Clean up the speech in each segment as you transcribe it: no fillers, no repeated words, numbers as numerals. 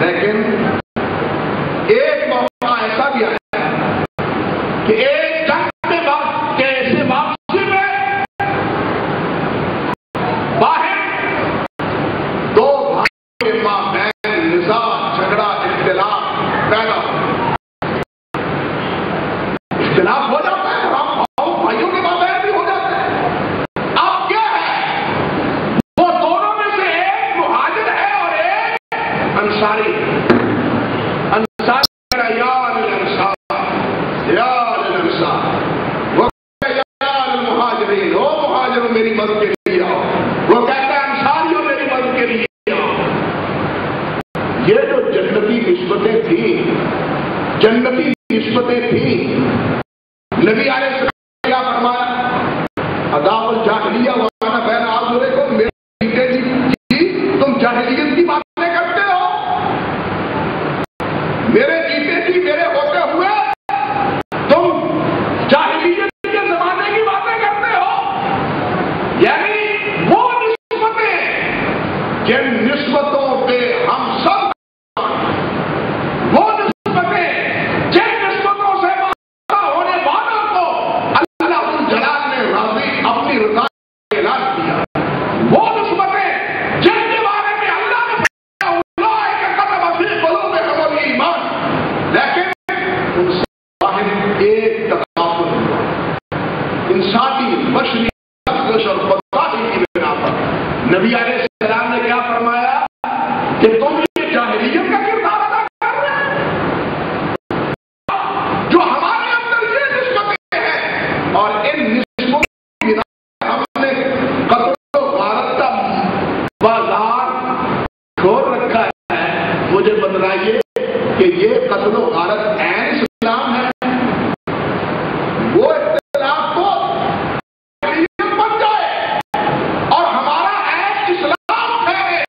لیکن ایک موقع ایسا بھی آیا کہ ایک جنگ کے بعد ایسے واپسی میں باہر دو بھائیوں کے مابین نزاع جھگڑا اختلاف پیدا ہو، اختلاف ہو جاتا ہے، بھائیوں کے مابین بھی ہو جاتا ہے۔ اب کیا ہے، وہ دونوں میں سے ایک مہاجر ہے اور ایک انصاری ہے۔ انصاری یا للانصار یا للانصار، وہ کہتا ہے یا للمہاجرین، او مہاجروں میری مدد کے لیے آؤ، وہ کہتا ہے انصاریوں میری مدد کے لیے آؤ۔ یہ جو جنتی نسبتیں تھیں، جنتی نسبتیں تھیں، نبی علیہ السلام نے کیا فرمایا؟ عذاب الجاہلیہ وانا بین اظہرکم، میرے بیٹے جی تم جاہلیت کی باتیں کرتے ہو، میرے جیتے جی میرے ہوتے ہوئے تم جاہلیت کے زمانے کی باتیں کرتے ہو۔ یعنی وہ نسبتیں جن نسبتوں پہ ہم سب، وہ نسبتیں جن نسبتوں سے وابستہ ہونے والوں کو اللہ الجلال نے راضی اپنی رضا کا اعلان کیا، وہ نسبتیں جن کے بارے میں اللہ نے فرمایا اولئک کتب فی قلوبہم الایمان، لیکن ان سے واحد ایک تکافل ہوا انسانی بشری افزش اور خودخواہی کی بنا پر۔ نبی علیہ السلام نے کیا فرمایا کہ تم یہ جاہلیت کا کردار ادا کر رہے ہیں، جو ہمارے اندر یہ نسبتیں ہیں، اور ان نسبتوں کی بنا پر ہم نے قتل و غارت کا بازار کھول رکھا ہے۔ مجھے بتلائیے کہ یہ قتل و غارت عین اسلام ہے؟ وہ اختلاف کو جاہلیت بن جائے اور ہمارا عین اسلام ہے،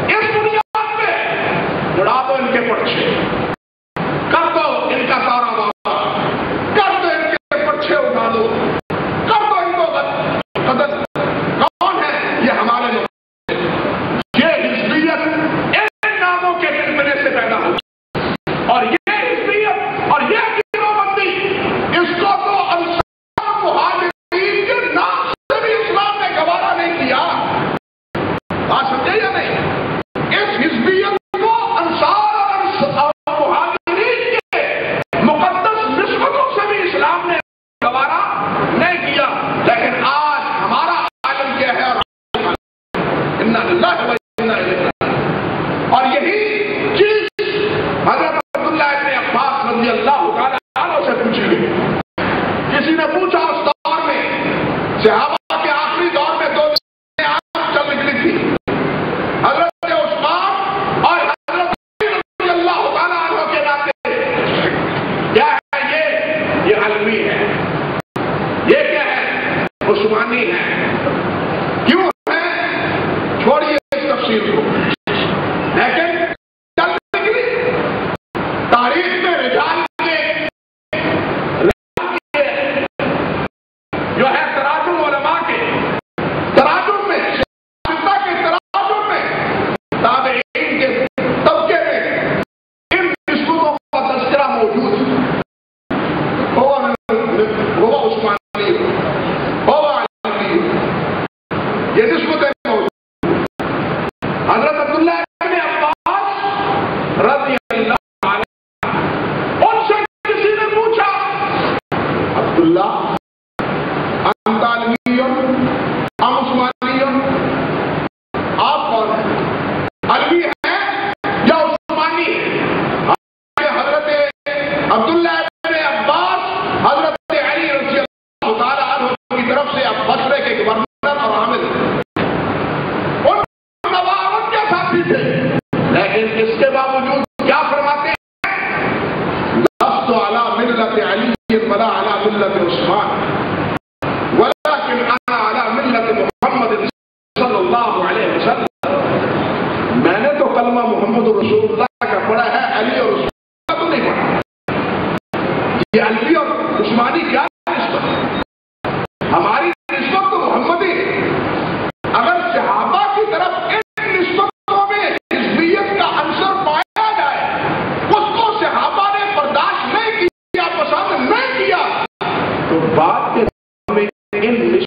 اس بنیاد پہ اڑا دو ان کے پرچے، کر دو ان کا سارا وعدہ، کر دو ان کے پرچے اٹھا دو، کر دو ان کو قتل۔ کون ہے یہ؟ ہمارے لوگ۔ یہ حزبیت ان ناموں کے ملنے سے پیدا ہوئی، اور یہ حزبیت اور یہ گروہ بندی، اس کو تو انصار مہاجرین کے نام سے بھی اسلام نے گوارا نہیں کیا۔ بات سمجھے یا نہیں؟ اس حزبیت کو انصار اور مہاجرین کے مقدس نسبتوں سے بھی اسلام نے گوارا نہیں کیا۔ لیکن آج ہمارا عالم کیا ہے؟ انا للہ و انا الیہ راجعون۔ اور یہی چیز حضرت عبداللہ ابن عباس رضی اللہ تعالیٰ عنہ سے پوچھی گئی۔ کسی نے پوچھا اس دور میں، صحابہ کے آخری دور میں دو آنکھ چل نکلی تھی، حضرت عثمان اور حضرت علی رضی اللہ تعالیٰ عنہ کے ناطے کیا ہے؟ یہ علوی ہے، یہ کیا ہے؟ عثمانی ہے۔ کیوں ہے؟ چھوڑیے اس تفصیل کو، لیکن چل نکلی تاریخ میں رجال کے جو ہے تراجم علماء کے تراجم میں، سیاستہ کے تراجم میں، تابعین کے طبقے میں ان نسبتوں کا تذکرہ موجود ہے۔ ہوا عثمانی ہو، ہوا علوی ہو، یہ نسبتیں موجود ہیں۔ حضرت عبداللہ ابن عباس رضی اللہ عنہ، ان سے کسی نے پوچھا عبداللہ انت علوی ام عثمانی، آپ کون ہیں؟ علوی ہیں یا عثمانی ہیں؟ حضرت عبداللہ ابن عباس حضرت علی رضی اللہ تعالیٰ عنہ کی طرف سے اب بصرے کے گورنر اور عامل ان نوابت کے ساتھی تھے، لیکن اس کے باوجود کیا فرماتے ہیں؟ لست علی ملت علی ولا علی ملت عثمان ولكن انا على ملت محمد صلی اللہ علیہ وسلم۔ میں نے تو کلمہ محمد رسول اللہ کا پڑھا ہے، علی اور عثمان کا تو نہیں پڑھا۔ یہ علوی اور عثمانی کیا نسبت ہے؟ ہماری نسبت تو محمدی ہے۔ اگر صحابہ کی طرف ان نسبتوں میں حزبیت کا ان